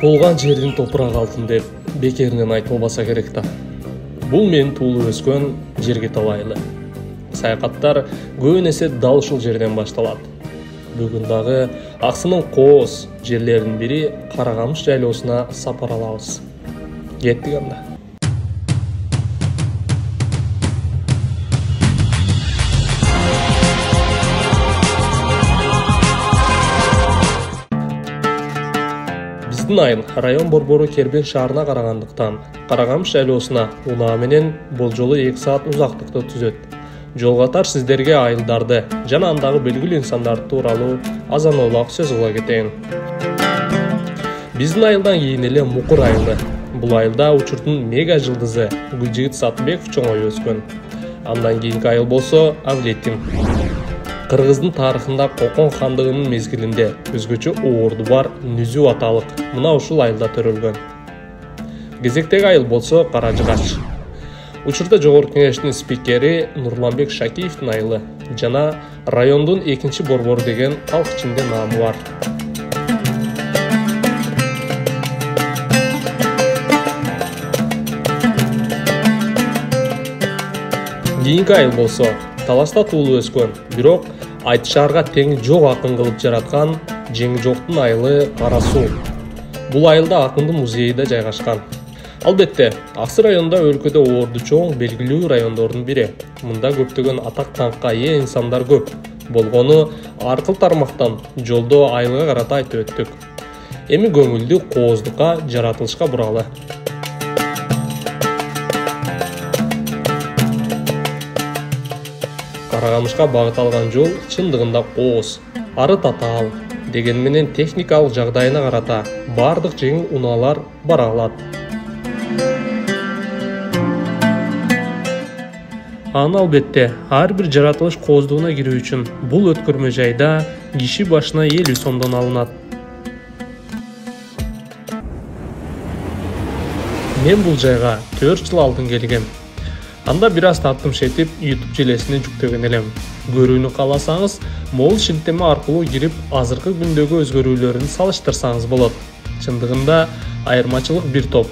Туулган жердин топурак алтын деп бекеринен айтылбаса керек да. Бул мен туулуп өскөн жерге талайлы. Саякаттар көбүн эсе дал ушул жерден башталат. Бүгүн дагы Аксынын кооз жерлеринин бири Каракамыш жайлоосуна сапар алабыз. Кеттик анда. Биздин айыл район борбору Кербен шаарына карагандыктан Каракамыш жайлоосуна унаа менен болжолу 2 саат узактыкты түзөт. Жол катар сиздерге айылдарды жана андагы белгилүү инсандарды тууралуу азан-аулак сөз кыла кетейин. Биздин айылдан кийин эле Мукур айылы. Бул айылда учурдун мега жылдызы Гүлжигит Сатыбеков чоңоюп өскөн. Андан кийинки айыл болсо Англетин. Кыргыздын тарыхында Кокон хандыгынын мезгилинде өзгөчө оорду бар Нүзүү аталык мына ушул айылда төрөлгөн. Кезектеги айыл болсо Каражыгач. Учурда Жогорку Кеңештин спикери Нурланбек Шакиевдин айылы жана райондун 2 борбору деген калк ичинде наамы бар. Кийинки айыл болсо Таласта туулуп өскөн, бирок Айты шаарга тең жок акын кылып жараткан Жеңи жоктун айылы Кара Суу. Бул айылда акындын музейи да жайгашкан. Албетте, Аксы районунда өлкөдө оорду чоң белгилүү райондордун бири. Мында көптөгөн атак даңкка ээ инсандар көп. Болгону аркыл тармактан жолдо айылга карата айтып өттүк. Эми көңүлдү кооздукка, жаратылышка буралы. Каракамышка багыт алган жол чындыгында кооз, ары татаал, деген менен техникалык жагдайына карата бардык жеңил унаалар бара алат. Аны албетте, ар бир жаратылыш кооздугуна кирүү үчүн бул өткөрмө жайда киши башына 50 сомдон алынат. Мен бул жайга 4 жыл алдын келгем. Анда бир аз таттым шетип, YouTube желесине жүктөгөн элем. Көрүүнү кааласаңыз, могул шинтеме аркылуу кирип, азыркы күндөгү өзгөрүүлөрүн салыштырсаңыз болот. Чындыгында айырмачылык бир топ.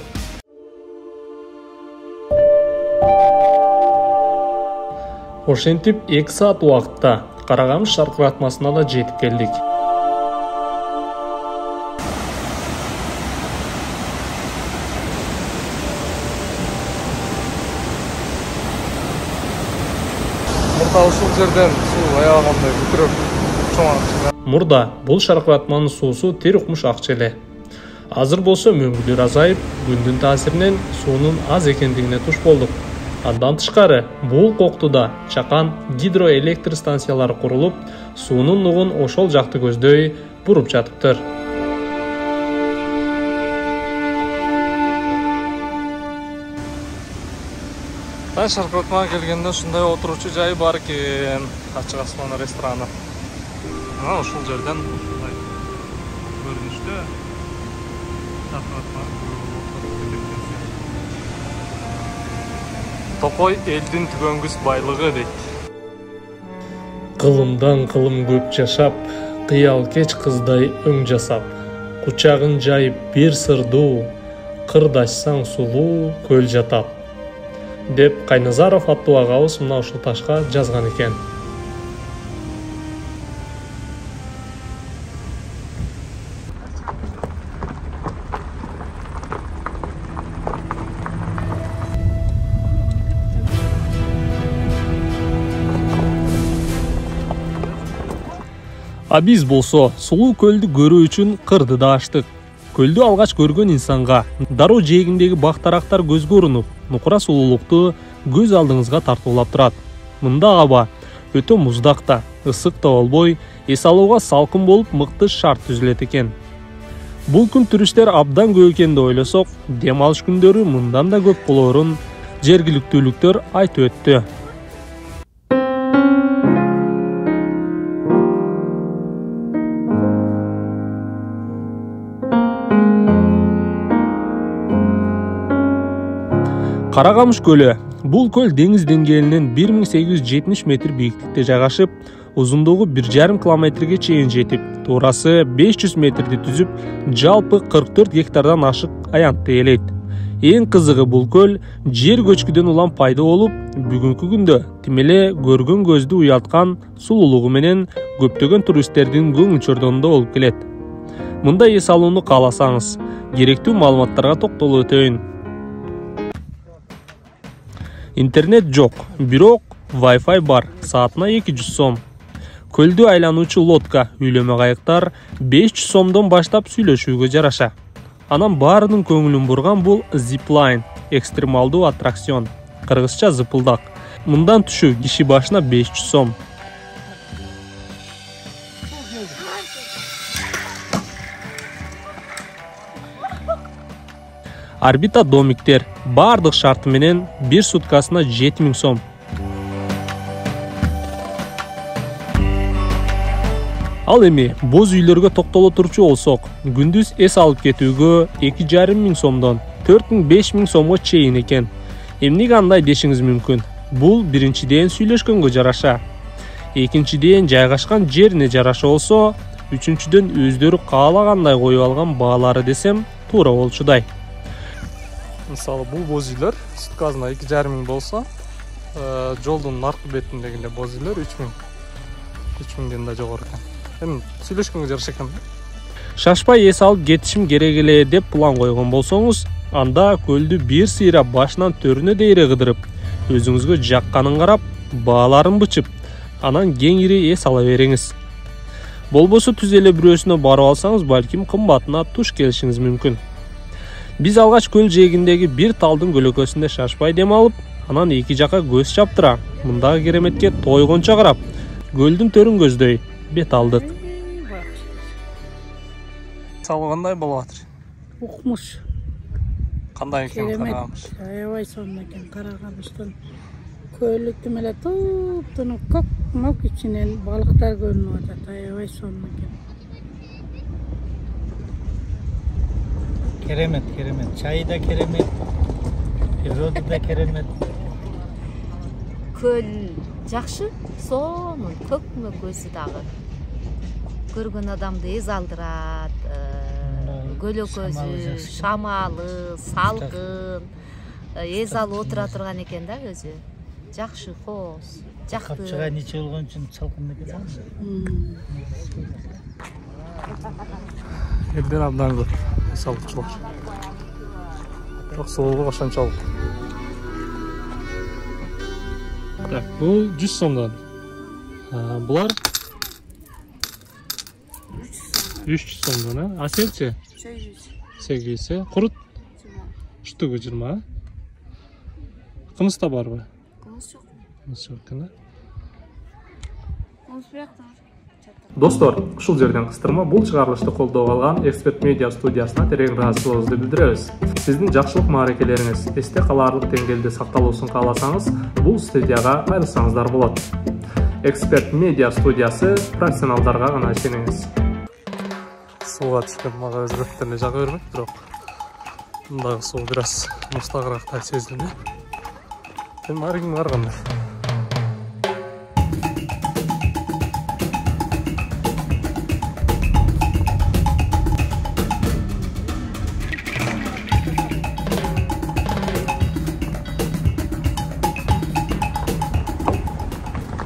Ошентип 2 саат убакытта Каракамыш шаркыратмасына да жетип келдик. Ушул жерден суу аягандай бүтүрөп чоң акча. Мурда бул шаркыратманын суусу тер укмуш акча эле. Азыр болсо мөңгүлөр азайып, күндүн таасиринен суунун аз экендигине туш болдук. Андан тышкары, бул коктуда чакан гидроэлектр станциялары курулуп, суунун нугун ошол жакты көздөй буруп жатыптыр. Мен шаркыратмага келгенде ушундай отуручу жай бар экен, Ачык Асман рестораны. Мына ушул жерден көрүнүштө шаркыратма Токой элдин түгөнгүс байлыгы дейт. Кылымдан кылым көп жашап, кыял кеч кыздай өң жасап, кучагын жайып бир сырдуу, кырдашсаң сулуу көл жатап деп Кайназаров аттуу агабыз мына ушул ташка жазган экен. А биз болсо сулуу көлдү көрүү үчүн кырды да аштык. Көлдү алгач көргөн инсанга дароо жээгиндеги бак-тарактар көзгө урунуп, нукура сулуулукту көз алдыңызга тартуулап турат. Мында аба өтө муздак да, ысык да болбой, эс алууга салкын болуп мыкты шарт түзүлөт экен. Бул күн туристтер абдан көп экен деп ойлосок, дем алыш күндөрү мындан да көп болоорун жергиликтүүлүктөр айтып өттү. Каракамыш көлү. Бул көл деңиз деңгээлинен 1870 метр бийиктикте жайгашып, узундугу 1,5 километрге чейин жетип, туурасы 500 метрди түзүп, жалпы 44 гектардан ашык аянтты ээлейт. Эң кызыгы бул көл жер көчкүдөн улам пайда болуп, бүгүнкү күндө тим эле көргөн көздү уялткан сулуулугу менен көптөгөн туристтердин көңүл чордонунда болуп келет. Мында эс алууну кааласаңыз, керектүү маалыматтарга токтолуп өтөйүн. Интернет жок, бирок Wi-Fi бар, саатына 200 сом. Көлдү айлануучу лодка, үйлөмө кайыктар 500 сомдон баштап сүйлөшүүгө жараша. Анан баарынын көңүлүн бурган бул zipline, экстремалдуу аттракцион, кыргызча зыпылдак. Мындан түшүү киши башына 500 сом. Орбита домиктер бардык шарты менен 1 суткасына 7000 сом. Ал эми боз үйлөргө токтоло турчу болсок, күндүз эс алып кетүүгө 2,5 сомдон 4,000-5,000 сомго чейин экен. Эмнеге андай дешиңиз мүмкүн? Бул биринчиден сүйлөшкөнгө жараша. Экинчиден жайгашкан жерине жараша болсо, үчүнчүдөн өздөрү каалагандай коюп алган баалары десем туура болчудай. Мисалы бул боз үйлөр суткасына 2,5 болсо, жолдун аркы бетиндегиле боз үйлөр 3000ден да жогору экен. Эми сүйлөшкөнгө жараша экен. Шашпай эс алып кетишим керек эле деп план койгон болсоңуз, анда көлдү бир сыйрап башынан төрүнө дейре кыдырып, өзүңүзгө жакканын карап, бааларын бычып, анан кеңири эс ала бериңиз. Болбосо түз эле бирөөсүнө барып алсаңыз, балким кымбатына туш келишиңиз мүмкүн. Биз алгач көл жээгиндеги бир талдын көлөкөсүндө шашпай дем алып, анан эки жака көз чаптыра, мындагы кереметке тойгончо карап, көлдүн төрүн көздөй бет алдык. Салуу кандай болуп атыр? Укмуш. Кандай экен карагамыш? Аябай сонун экен карагамыштын. Көлү тим эле туп-тунук көк мок ичинен балыктар көрүнүп атат. Аябай сонун экен. Керемет. Чайы да керемет. Природа да керемет. Көл жакшы, сонун көк көзү дагы. Көргөн адамды эз алдырат. Көлөкөзү, шамалы, салкын, эз алып отура турган экен да өзү. Жакшы, хоз, жакты. Капчыга нече болгон үчүн салкын экен. Элден абдан көп эс алуучулар. Бирок сулуулук ошончолук. Так, бул 100 сомдон. Булар 300 сомдон, а сенчи? 800. Курут? Штугу 20. Кымыз да барбы? Кымыз жок. Кымыз жок экен. Кымыз бияктар. Достор, ушул жерден кыстырма бул чыгарылышты колдоп алган Эксперт Медиа студиясына терең ыраазычылыгыбызды билдиребиз. Сиздин жакшылык мааракелериңиз эсте калаарлык деңгээлде сакталуусун кааласаңыз, бул студияга кайрылсаңыздар болот. Эксперт Медиа студиясы профессионалдарга гана ишениңиз. Сууга түшкөн мага өзбектен эле жага бербейт, бирок мындагы суу бир аз мустагыраактай сезилди. Эми ар кимге ар кандай.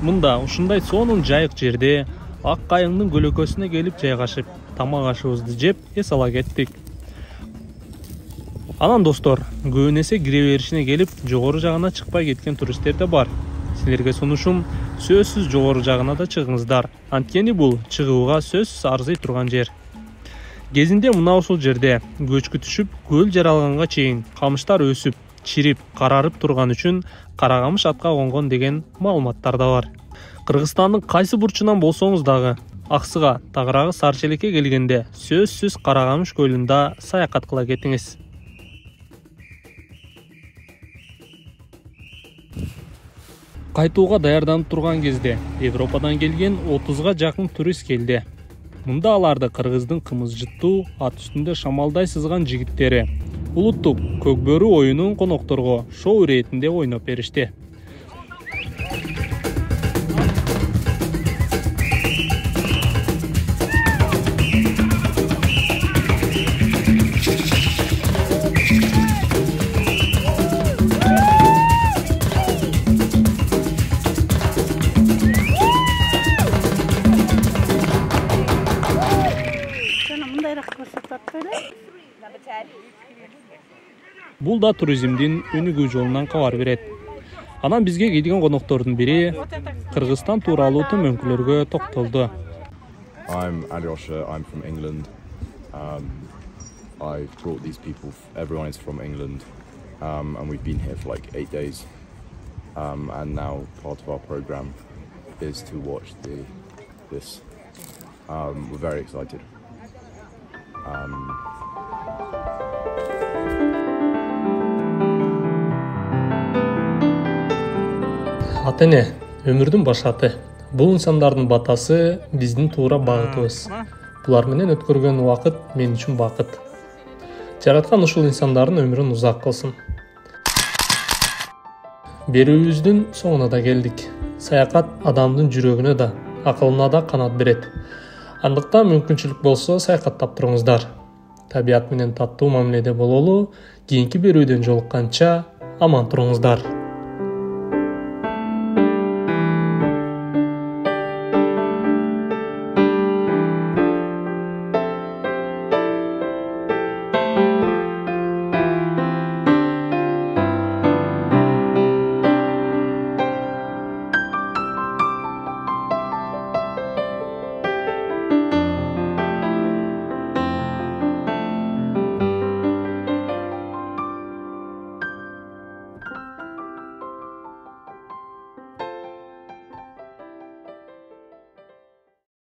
Мында ушундай сонун жайык жерде ак кайыңдын көлөкөсүнө келип жайгашып, тамак ашыбызды жеп эс ала кеттик. Анан достор, көбүн эсе кире беришине келип, жогору жагына чыкпай кеткен туристтер да бар. Силерге сунушум, сөзсүз жогору жагына да чыгыңыздар. Анткени бул чыгууга сөзсүз арзый турган жер. Кезинде мына ушул жерде көчкү түшүп, көл жаралганга чейин камыштар өсүп, чирип, карарып турган үчүн Карагамыш атка конгон деген маалыматтар да бар. Кыргызстандын кайсы бурчунан болсоңуз дагы, Аксыга, Тагыраагы Сарчелекке келгенде сөзсүз Карагамыш көлүндө саякат кыла кетиңиз. Кайтууга даярданып турган кезде Европадан келген 30га жакын турист келди. Мында аларды кыргыздын кымызжыттуу, ат үстүндө шамалдай сызган жигиттери улуттук көкбөрү оюнун конокторго шоу иретинде ойноп беришти. Бул да туризмдин өнүгүү жолунан кабар берет. Анан бизге келген коноктордун бири Кыргызстан тууралуу төмөнкүлөргө токтолду. I'm Alyosha, I'm from England. I've brought these people, everyone is from England, and we've been here for like 8 days. And now part of our program is to watch this. We're very excited. Атене, өмүрдүн башаты. Бул инсандардын батасы биздин туура багытыбыз. Булар менен өткөргөн убакыт мен үчүн бакыт. Жараткан ушул инсандардын өмүрүн узак кылсын. Берүүбүздүн соңуна да келдик. Саякат адамдын жүрөгүнө да, акылына да канат берет. Андыктан мүмкүнчүлүк болсо саякаттап туруңуздар. Табият менен таттуу мамиледе бололу, кийинки берүүдөн жолукканча аман туруңуздар.